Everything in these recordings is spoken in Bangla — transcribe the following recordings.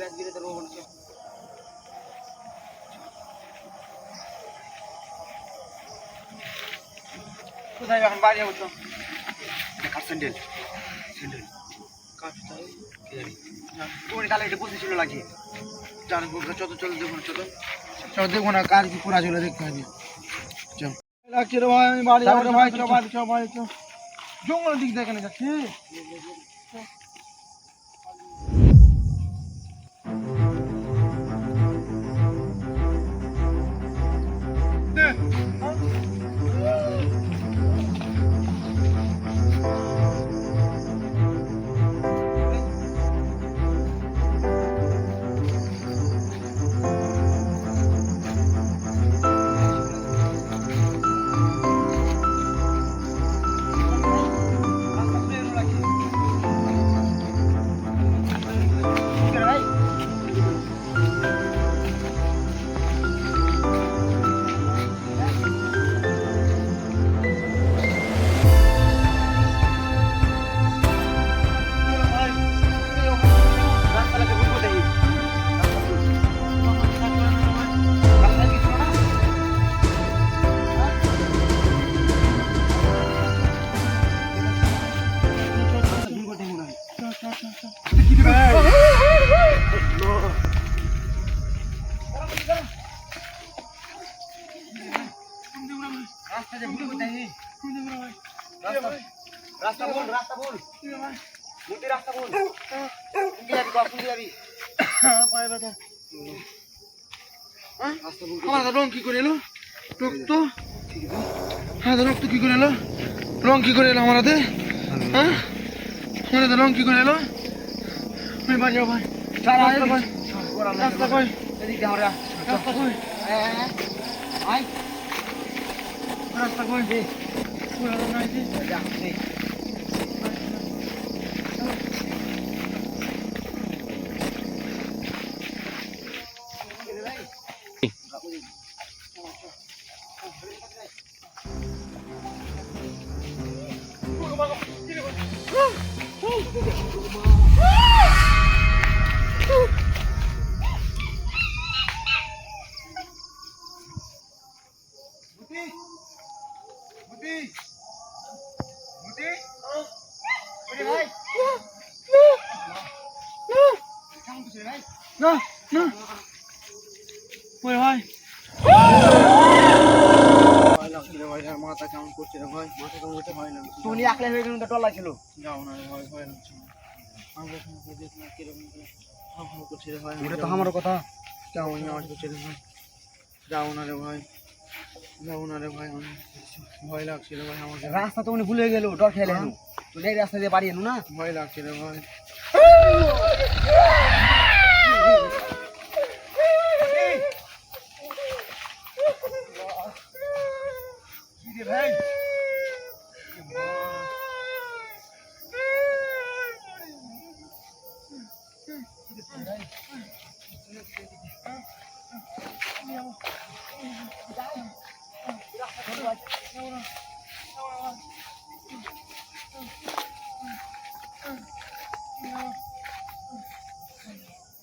গিয়ে তো রোবন কোথায় এখন বাড়ি যাবো তো কার স্যান্ডেল স্যান্ডেল কোন কালে এটা বলতেছিল লাগিয়ে জানো চত চলো দেখুন চলো চলো দেখবো না কার কি পোড়া ছিল দেখতে হবে চল লাগছে রে ভাই আমি বাড়ি যাবো রে ভাই চল বাড়ি চল বাড়ি চল জঙ্গলের দিক দেখে যাচ্ছি রাস্তা বল মুটি রাস্তা বল তুমি যাবি পায়ে ব্যথা আমার রং কি করে এলো রক্ত হ্যাঁ রক্ত কি করে এলো রং কি করে এলো আমার হাতে হ্যাঁ আমার রং কি করে এলো ভাই বাড়ি যাও ভাই রাস্তা কই এদিকে আমরা রাস্তা কই আয় রাস্তা কই যা না না ওই ভাই মাথা কেমন করছে রে ভাই মাথা কেমন করতে হয় না তুমি একলাই হয়ে গেলে তো টলা ছিল যাও না রে ভাই ভয় লাগছে আমার দেখ না কিরকম করছে রে ভাই এটা তো আমারও কথা যাও না আমার করছে রে ভাই যাও না রে ভাই যাও না রে ভাই ভয় লাগছে রে ভাই আমাকে রাস্তা তো উনি ভুলে গেল ডর খেলে হেন তুই এই রাস্তা দিয়ে বাড়ি এনো না ভয় লাগছে রে ভাই ভাই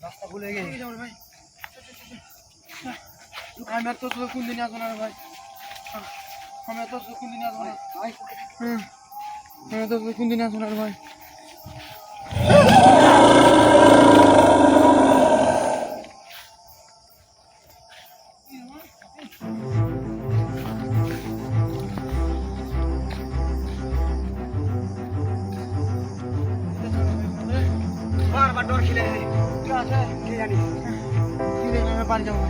রাস্তা ভুলে গেছি ভাই আমি আর তোর কোন দিন আসবো না রে ভাই আমি আর তোর কোন দিন আসবো না আমি তোর কোন দিন আসবো না রে ভাই বারবার ডর খেলে কে জানি বাড়ি যাবো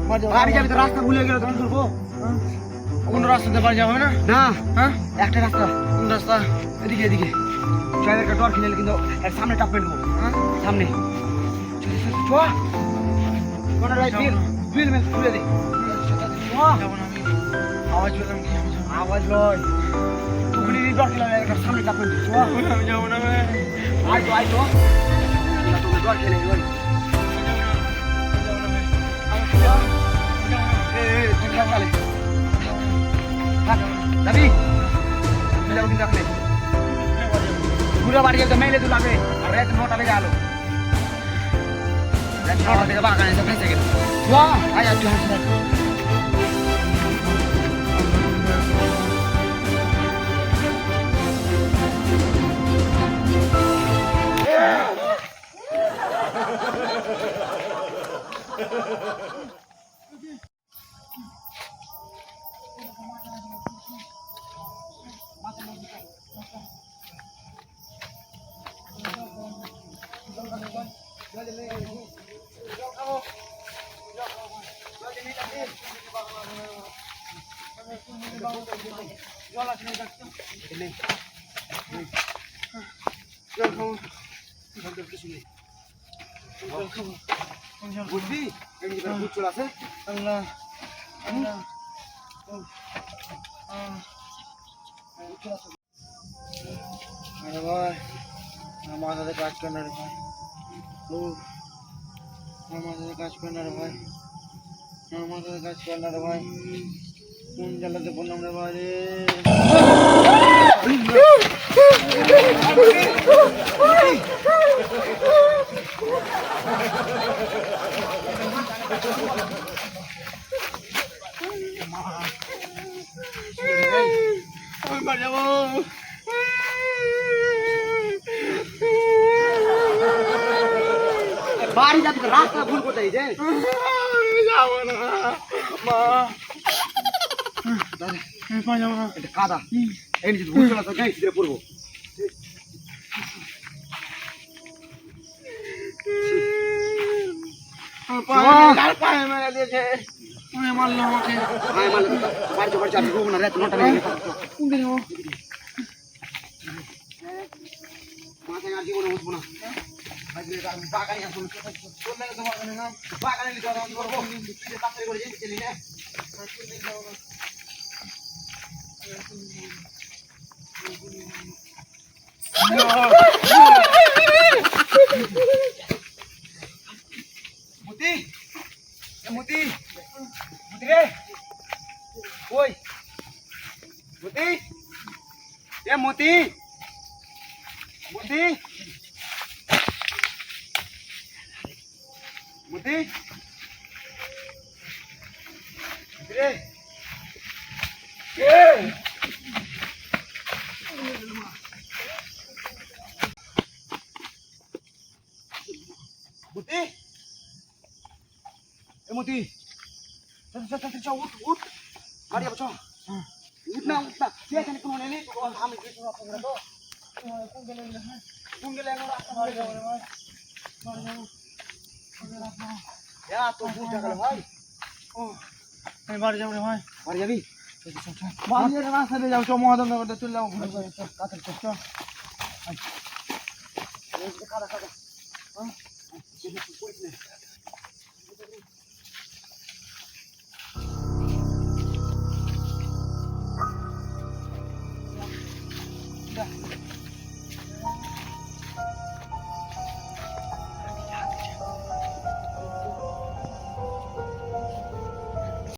ভাই বাড়ি যাবি তো রাস্তা ভুলে গেল তখন করবো কোন রাস্তাতে বাড়ি যাবো না না হ্যাঁ একটা রাস্তা কোন রাস্তা এদিকে এদিকে ড্রাইভারকে ডর খেলে কিন্তু এর সামনে টাপ মেলবো হ্যাঁ সামনে কোন বিল মেল খুলে দে যাবো না আমি আওয়াজ পেলাম কি আমি যাবো আওয়াজ লয় তুমি ডর খেলে একটা সামনে টাপ মেলবো আমি যাবো না ভাই আয় তো তুমি ডর খেলে লয় তুই যাবি কিন্তু আপনি পুরো বাড়ি গেলে তো মেলে তো লাগে আর রাত 9টা বেজে আলো নটা থেকে বাগানে এসে ফেঁসে গেল আয় তুই হাসি দেখ বুঝবি ভূত চলে আসে আল্লাহ আরে ভাই আমার মাথাতে কাজ করে না রে ভাই ও আমার মাথাতে কাজ করে না রে ভাই আমার মাথাতে কাজ করে না রে ভাই কোন জ্বালাতে বললাম রে ভাই রে আমি বাড়ি যাবো বাড়ি যাবি তো রাস্তা ভুল কোথায় যে যাবো না মা দাদা পা যাবো না এটা কাদা এই নিচে ভুল চলে আসে যাই ভিতরে পড়বো পায়ে মেরে দিয়েছে মারলো আমাকে আয় মাল বাড়ি যাবো আমি ঘুমো না রাত নটা নেই কোন দিন মাথায় আর জীবনে উঠবো না বাগানে আসবো বাগানে নিতে আমি করবো তাড়াতাড়ি করে যেতে চলি না মতি মতি মতি রে ওই মতি এ মতি মতি মতি রে মতি এ মতি চল উঠ বাড়ি যাবো চল উঠ না তুই এখানে কোনো নেই আমি কোন গেলে বাড়ি যাবো রে ভাই তো ভুল টাকা ভাই আমি বাড়ি যাবো রে ভাই বাড়ি যাবি বাড়ি রাস্তা দিয়ে যাবো চ মহাদন্ড করতে চলে যাবো কাতার চল কাদা কাদা হ্যাঁ